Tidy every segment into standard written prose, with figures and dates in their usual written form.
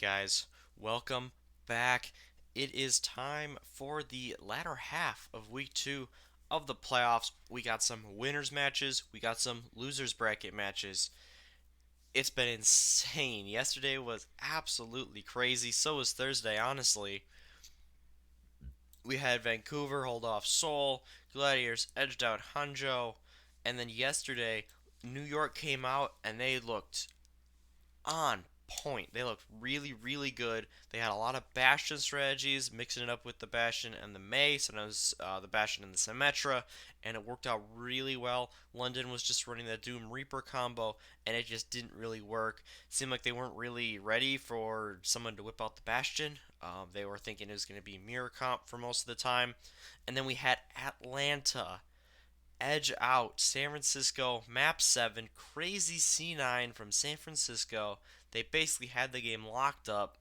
Guys, welcome back. It is time for the latter half of week 2 of the playoffs. We got some winners matches, we got some losers bracket matches. It's been insane. Yesterday was absolutely crazy. So was Thursday, honestly. We had Vancouver hold off Seoul, Gladiators edged out Hangzhou, and then yesterday New York came out and they looked on point. They looked really, really good. They had a lot of Bastion strategies, mixing it up with the Bastion and the May, sometimes the Bastion and the Symmetra, and it worked out really well. London was just running the Doom Reaper combo, and it just didn't really work. It seemed like they weren't really ready for someone to whip out the Bastion. They were thinking it was going to be mirror comp for most of the time. And then we had Atlanta edge out San Francisco, map 7, crazy C9 from San Francisco. They basically had the game locked up.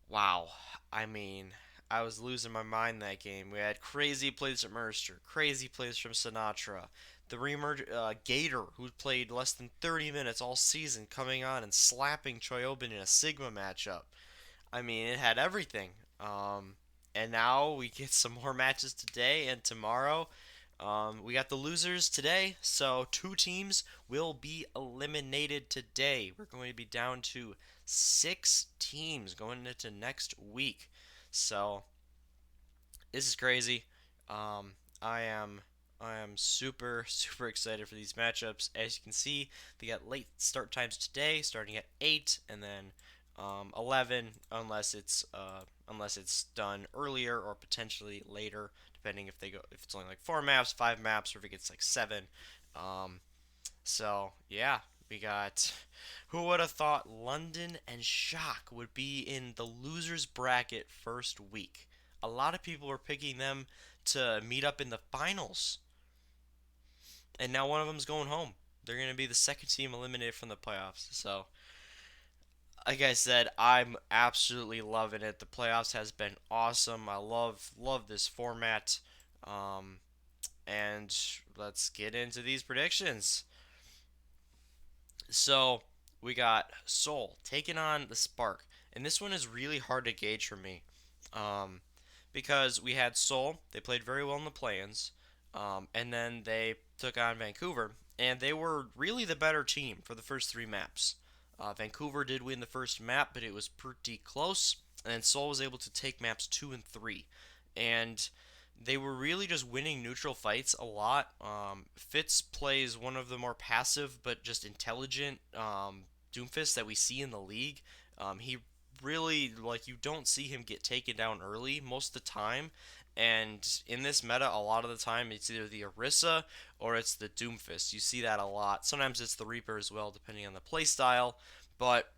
Wow. I mean, I was losing my mind that game. We had crazy plays from Mercer, crazy plays from Sinatra. The reemerge Gator, who played less than 30 minutes all season, coming on and slapping Choyobin in a Sigma matchup. I mean, it had everything. And now we get some more matches today and tomorrow. We got the losers today, so two teams will be eliminated today. We're going to be down to 6 teams going into next week. So this is crazy. Um, I am I am super super excited for these matchups. As you can see, they got late start times today, starting at 8, and then 11, unless it's done earlier or potentially later, depending if it's only like 4 maps, 5 maps, or if it gets like 7. Um, so yeah, we got. Who would have thought London and Shock would be in the losers bracket first week? A lot of people were picking them to meet up in the finals, and now one of them's going home. They're going to be the second team eliminated from the playoffs. So, like I said, I'm absolutely loving it. The playoffs has been awesome. I love this format. Um, and let's get into these predictions. So we got Seoul taking on the Spark, and this one is really hard to gauge for me, um, because we had Seoul. They played very well in the play-ins, and then they took on Vancouver, and they were really the better team for the first 3 maps. Vancouver did win the first map, but it was pretty close, and then Seoul was able to take maps 2 and 3, and they were really just winning neutral fights a lot. Fitz plays one of the more passive but just intelligent Doomfist that we see in the league. He really, like, you don't see him get taken down early most of the time. And in this meta, a lot of the time, it's either the Orisa or it's the Doomfist. You see that a lot. Sometimes it's the Reaper as well, depending on the playstyle. But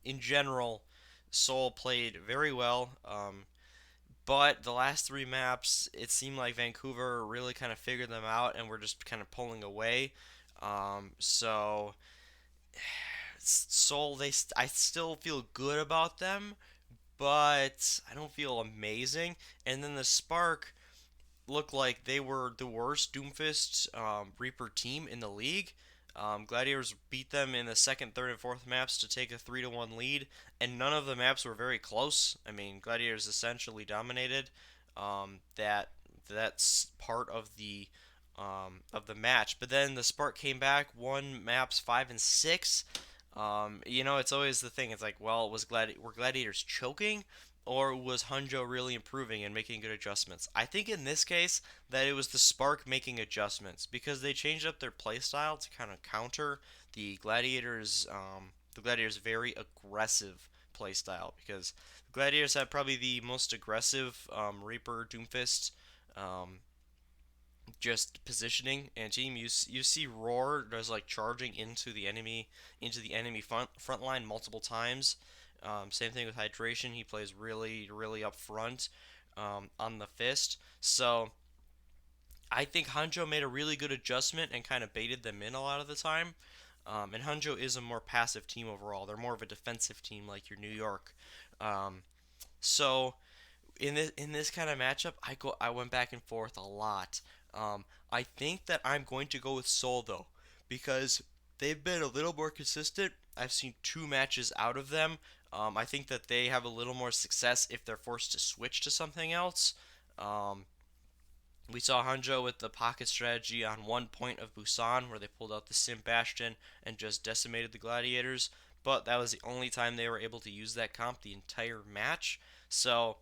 in general, Soul played very well. But the last 3 maps, it seemed like Vancouver really kind of figured them out and were just kind of pulling away. So Seoul, I still feel good about them, but I don't feel amazing. And then the Spark looked like they were the worst Doomfist Reaper team in the league. Gladiators beat them in the second, third, and fourth maps to take a 3-1 lead, and none of the maps were very close. I mean, Gladiators essentially dominated. That that's part of the match. But then the Spark came back, won maps 5 and 6. It's always the thing. It's like, well, were Gladiators choking, or was Hangzhou really improving and making good adjustments? I think in this case that it was the Spark making adjustments because they changed up their playstyle to kind of counter the Gladiators' very aggressive playstyle, because the Gladiators have probably the most aggressive Reaper Doomfist um, just positioning and team. You see Roar does like charging into the enemy front line multiple times. Same thing with Hydration. He plays really really up front on the fist. So I think Hanjo made a really good adjustment and kind of baited them in a lot of the time. And Hanjo is a more passive team overall. They're more of a defensive team like your New York. Um, so in this kind of matchup, I went back and forth a lot. I think that I'm going to go with Seoul though, because they've been a little more consistent I've seen two matches out of them. I think that they have a little more success if they're forced to switch to something else. Um, we saw Hangzhou with the pocket strategy on one point of Busan, where they pulled out the Sim Bastion and just decimated the Gladiators. But that was the only time they were able to use that comp the entire match. So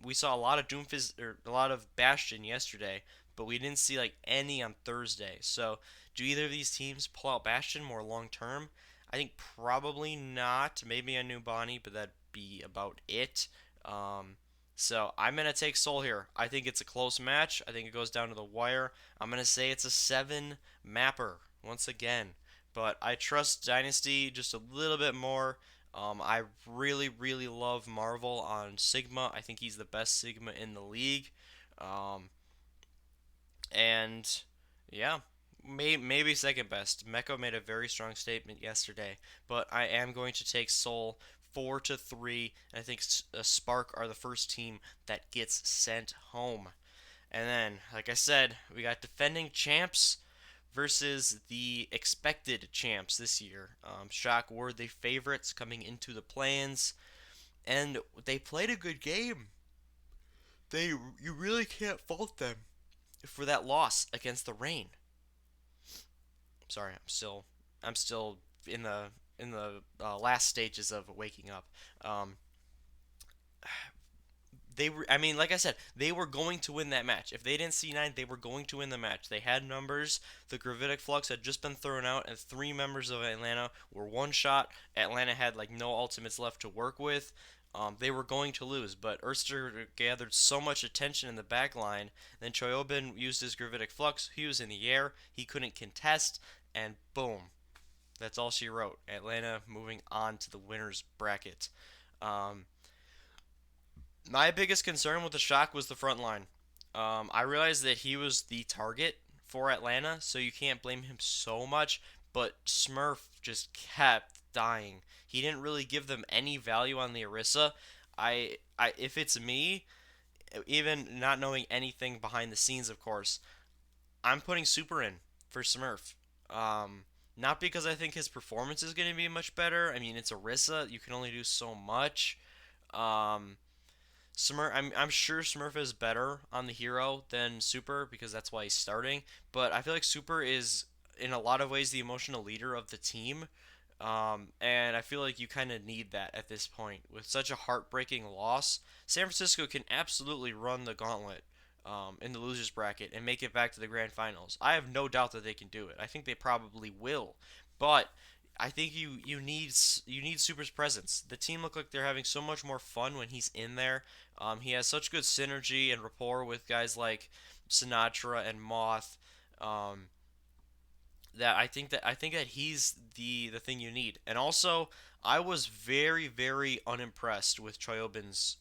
we saw a lot of Doomfist or a lot of Bastion yesterday, but we didn't see like any on Thursday. So do either of these teams pull out Bastion more long term? I think probably not. Maybe a new Bonnie, but that'd be about it. Um, so I'm gonna take Seoul here. I think it's a close match. I think it goes down to the wire. I'm gonna say it's a seven mapper once again, but I trust Dynasty just a little bit more. I really, really love Marvel on Sigma. I think he's the best Sigma in the league. Um, and yeah, maybe second best. Meko made a very strong statement yesterday, but I am going to take Seoul 4-3. And I think Spark are the first team that gets sent home. And then, like I said, we got defending champs versus the expected champs this year. Shock were the favorites coming into the play-ins, and they played a good game. You really can't fault them for that loss against the Rain. Sorry, I'm still in the last stages of waking up. Um, they were, I mean, like I said, they were going to win that match. If they didn't C9, they were going to win the match. They had numbers. The gravitic flux had just been thrown out, and three members of Atlanta were one shot. Atlanta had like no ultimates left to work with. They were going to lose, but Erster gathered so much attention in the back line. Then Choyobin used his gravitic flux. He was in the air. He couldn't contest, and boom. That's all she wrote. Atlanta moving on to the winners bracket. Um, my biggest concern with the Shock was the front line. I realized that he was the target for Atlanta, so you can't blame him so much. But Smurf just kept dying. He didn't really give them any value on the Orisa. If it's me, even not knowing anything behind the scenes, of course, I'm putting Super in for Smurf. Not because I think his performance is going to be much better. I mean, it's Orisa. You can only do so much. Um, I'm sure Smurf is better on the hero than Super because that's why he's starting. But I feel like Super is in a lot of ways the emotional leader of the team. And I feel like you kind of need that at this point. With such a heartbreaking loss, San Francisco can absolutely run the gauntlet in the losers bracket and make it back to the grand finals. I have no doubt that they can do it. I think they probably will. But I think you need Super's presence. The team look like they're having so much more fun when he's in there. He has such good synergy and rapport with guys like Sinatra and Moth. Um, that he's the thing you need. And also, I was very very unimpressed with Choyobin's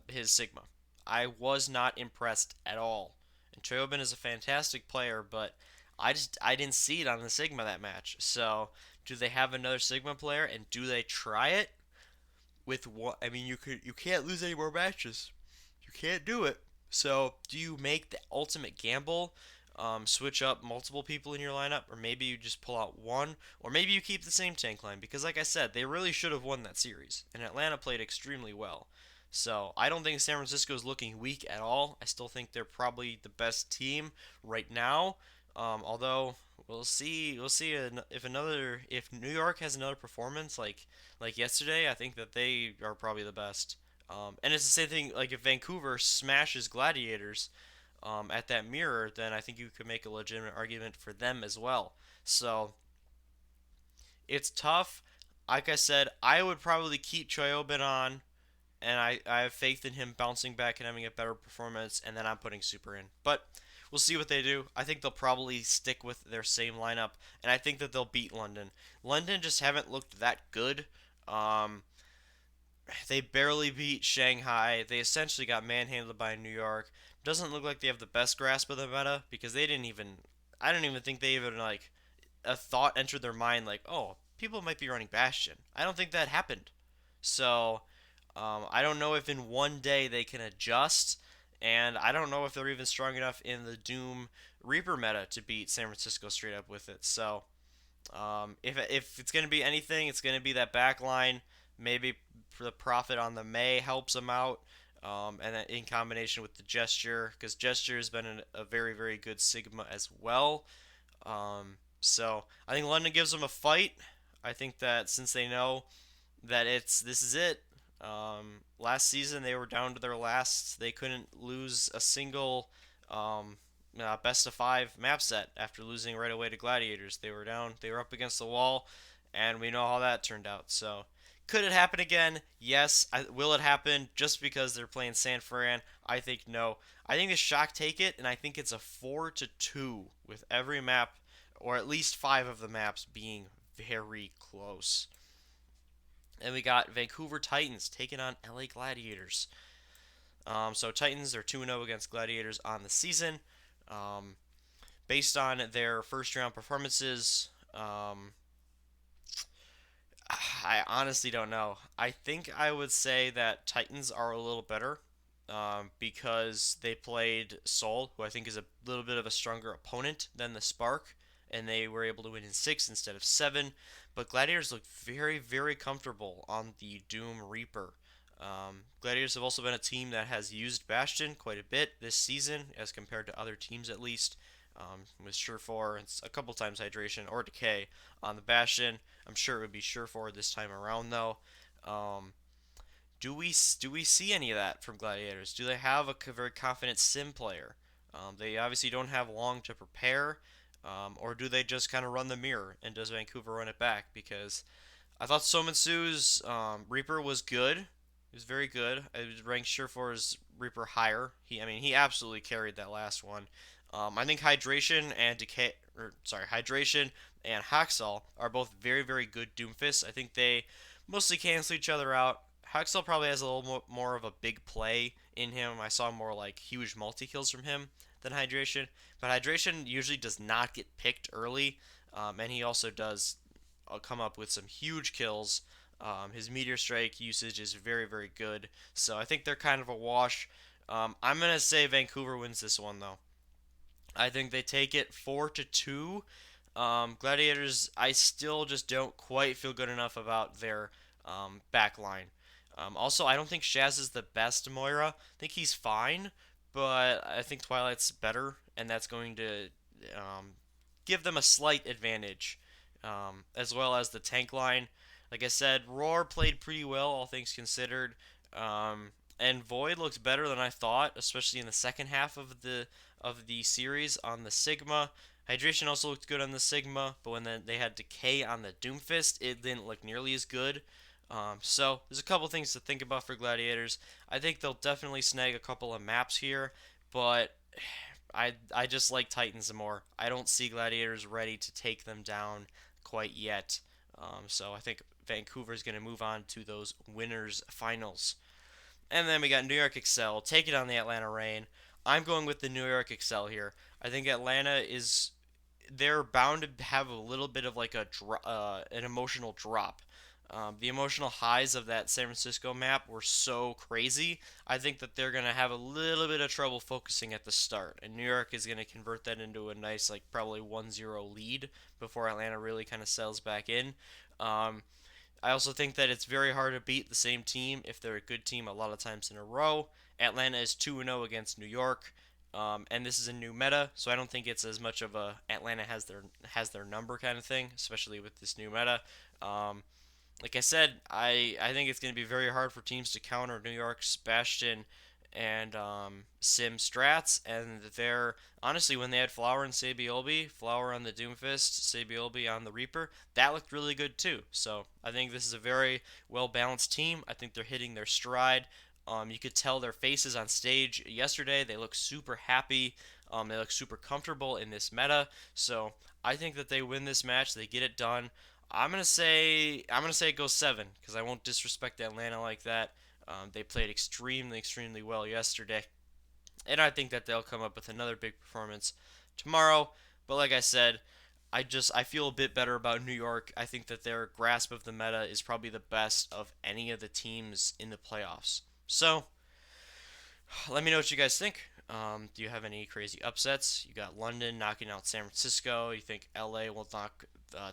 his Sigma. I was not impressed at all. And Choyobin is a fantastic player, but I didn't see it on the Sigma that match. So do they have another Sigma player and do they try it with what? I mean, you can't lose any more matches. You can't do it. So do you make the ultimate gamble? Switch up multiple people in your lineup, or maybe you just pull out one, or maybe you keep the same tank line because, like I said, they really should have won that series, and Atlanta played extremely well. So I don't think San Francisco is looking weak at all. I still think they're probably the best team right now. Although we'll see, if New York has another performance like yesterday. I think that they are probably the best. And it's the same thing. Like if Vancouver smashes Gladiators at that mirror, then I think you could make a legitimate argument for them as well. So it's tough. Like I said, I would probably keep Choyobin on, and I have faith in him bouncing back and having a better performance, and then I'm putting Super in. But we'll see what they do. I think they'll probably stick with their same lineup, and I think that they'll beat London. London just haven't looked that good. Um, they barely beat Shanghai. They essentially got manhandled by New York. Doesn't look like they have the best grasp of the meta because they didn't even. I don't even think they even like a thought entered their mind like, oh, people might be running Bastion. I don't think that happened. So I don't know if in one day they can adjust, and I don't know if they're even strong enough in the Doom Reaper meta to beat San Francisco straight up with it. So If it's going to be anything, it's going to be that back line. Maybe the profit on the May helps them out. And then in combination with the gesture, because gesture has been a very, very good Sigma as well. So I think London gives them a fight. I think that since they know that this is it. Last season they were down to their last. They couldn't lose a single um, best of five map set after losing right away to Gladiators. They were down. They were up against the wall, and we know how that turned out. So. Could it happen again? Yes. Will it happen just because they're playing San Fran? I think no. I think the Shock take it, and I think it's a 4-2 with every map, or at least five of the maps being very close. And we got Vancouver Titans taking on LA Gladiators. So Titans are 2-0 against Gladiators on the season. Um, Based on their first round performances, I honestly don't know. I think I would say that Titans are a little better because they played Seoul, who I think is a little bit of a stronger opponent than the Spark, and they were able to win in six instead of seven. But Gladiators look very, very comfortable on the Doom Reaper. Gladiators have also been a team that has used Bastion quite a bit this season, as compared to other teams at least. With Surefour and a couple times Hydration or Decay on the Bastion. I'm sure it would be Surefour this time around though. Um, do we see any of that from Gladiators? Do they have a very confident sim player? They obviously don't have long to prepare, or do they just kind of run the mirror and does Vancouver run it back? Because I thought Somensu's Reaper was good. It was very good. I would rank Surefour's Reaper higher. He absolutely carried that last one. I think Hydration and Haxal are both very, very good Doomfists. I think they mostly cancel each other out. Haxal probably has a little more of a big play in him. I saw more like huge multi kills from him than Hydration, but Hydration usually does not get picked early, and he also does come up with some huge kills. His Meteor Strike usage is very, very good, so I think they're kind of a wash. I'm gonna say Vancouver wins this one though. I think they take it 4-2. Gladiators, I still just don't quite feel good enough about their back line. Also, I don't think Shaz is the best Moira. I think he's fine, but I think Twilight's better, and that's going to um, give them a slight advantage, as well as the tank line. Like I said, Roar played pretty well, all things considered. And Void looked better than I thought, especially in the second half of the series on the Sigma. Hydration also looked good on the Sigma, but when they had Decay on the Doomfist, it didn't look nearly as good. So there's a couple things to think about for Gladiators. I think they'll definitely snag a couple of maps here, but I just like Titans more. I don't see Gladiators ready to take them down quite yet. So I think Vancouver's going to move on to those winners finals. And then we got New York Excel taking on the Atlanta Reign. I'm going with the New York Excel here. I think Atlanta is they're bound to have a little bit of like an emotional drop. The emotional highs of that San Francisco map were so crazy. I think that they're going to have a little bit of trouble focusing at the start. And New York is going to convert that into a nice, like, probably 1-0 lead before Atlanta really kind of settles back in. Um, I also think that it's very hard to beat the same team if they're a good team a lot of times in a row. Atlanta is 2-0 against New York. And this is a new meta, so I don't think it's as much of a Atlanta has their number kind of thing, especially with this new meta. Um, like I said, I think it's going to be very hard for teams to counter New York's Bastion and Sim strats. And they're honestly, when they had Flower and Sabiolbi, Flower on the Doomfist, Sabiolbi on the Reaper, that looked really good too. So I think this is a very well balanced team. I think they're hitting their stride. You could tell their faces on stage yesterday. They look super happy. They look super comfortable in this meta. So I think that they win this match. They get it done. I'm gonna say it goes seven because I won't disrespect Atlanta like that. They played extremely, extremely well yesterday, and I think that they'll come up with another big performance tomorrow. But like I said, I feel a bit better about New York. I think that their grasp of the meta is probably the best of any of the teams in the playoffs. So let me know what you guys think. Do you have any crazy upsets? You got London knocking out San Francisco. You think LA will knock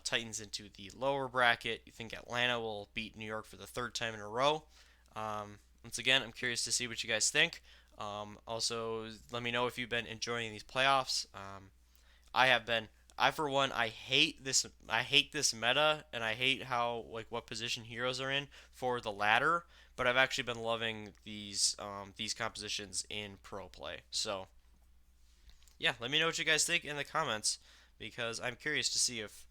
Titans into the lower bracket. You think Atlanta will beat New York for the third time in a row? Once again, I'm curious to see what you guys think. Also, let me know if you've been enjoying these playoffs. I have been. I for one, I hate this. I hate this meta, and I hate how like what position heroes are in for the ladder. But I've actually been loving these compositions in pro play. So yeah, let me know what you guys think in the comments because I'm curious to see if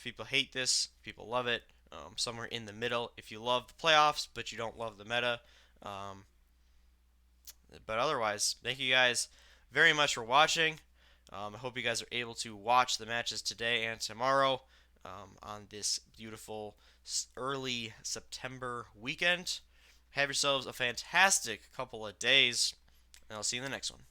people hate this, people love it, somewhere in the middle. If you love the playoffs but you don't love the meta, um, but otherwise, thank you guys very much for watching. I hope you guys are able to watch the matches today and tomorrow on this beautiful early September weekend. Have yourselves a fantastic couple of days, and I'll see you in the next one.